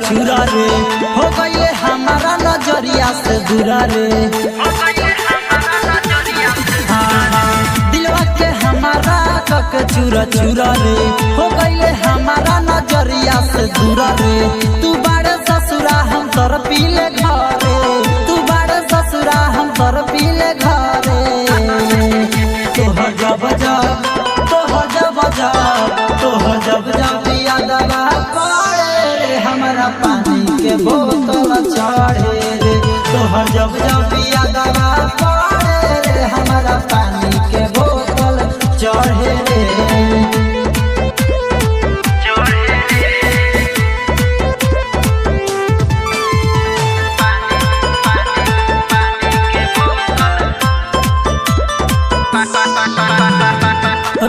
छुरा रे हो गईले हमारा नजरिया से दूरा रे। दिलवा के हमारा कक चूरा चूरा रे हो गईले हमारा नजरिया से दूरा रे। तू बाड़े ससुरा हम तोर पीले घरे, तू बाड़े ससुरा हम तोर पीले घरे। तोहर जब जब तोहर जब जब तोहर जब जब यादवा पड़े रे हमारा पानी के बोतल चढ़े रे। तोहर जब जब यादवा पड़े रे हमारा पानी के बोतल चढ़े रे।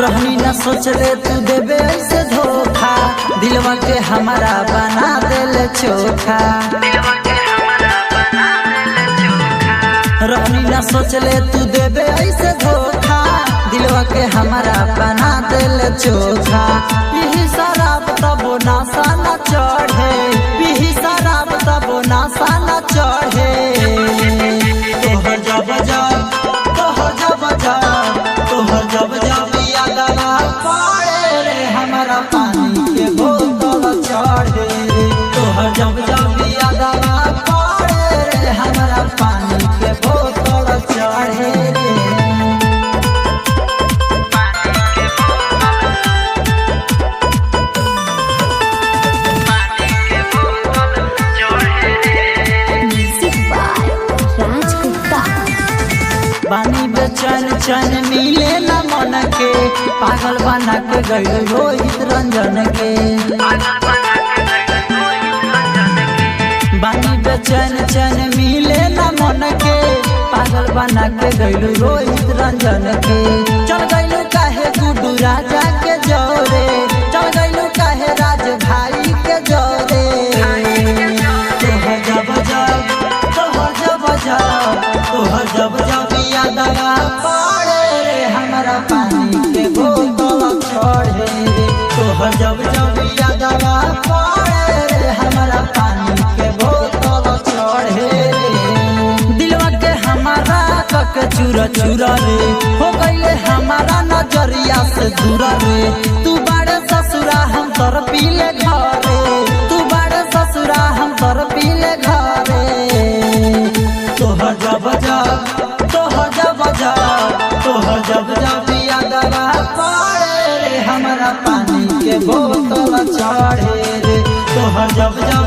रहनी न सोच ले तू देबे ऐसे धोखा, दिलवा के हमारा बना देले चोखा। रहनी न सोच ले तू देबे ऐसे धोखा, दिलवा के हमारा बना देले चोखा। पीही शराब तबो नशा न चढ़े, पीही शराब तबो नशा न चढ़े। तोहर जब जब तोहर जब जब तोहर जब जब यादवा पड़े रे हमारा पानी के बोतल चढ़े रे। तोहर जब जब यादवा पड़े रे हमारा पानी के बोतल चढ़े रे। पानी बेचैन चैन मिले न मन के, पागल बना के गई रोहित रंजन के। पानी बेचैन चैन मिले न मन के, पागल बना के गई रोहित रंजन के। चल गईलू काहे गुड्डू राजा के जोरे, चल गईलू काहे राज भाई के जोरे। तोहर जब जब तोहर जब जब तोहर जब जब यादवा पड़े रे हमारा पानी के बोतल चढ़े रे। तोहर जब जब यादवा पड़े रे हमारा पानी के बोतल चढ़े रे। दिलवा के हमारा कक चूरा चूरा रे हो गईले हमारा नजरिया से दूरा रे। तू बाड़े ससुरा हम तोर पीले घरे, तू बाड़े ससुरा हम तोर पीले घरे। तोहर जब जब तोहर जब जब तोहर जब जब यादवा पड़े रे हमारा पानी के बोतल चढ़े रे। तोहर जब जब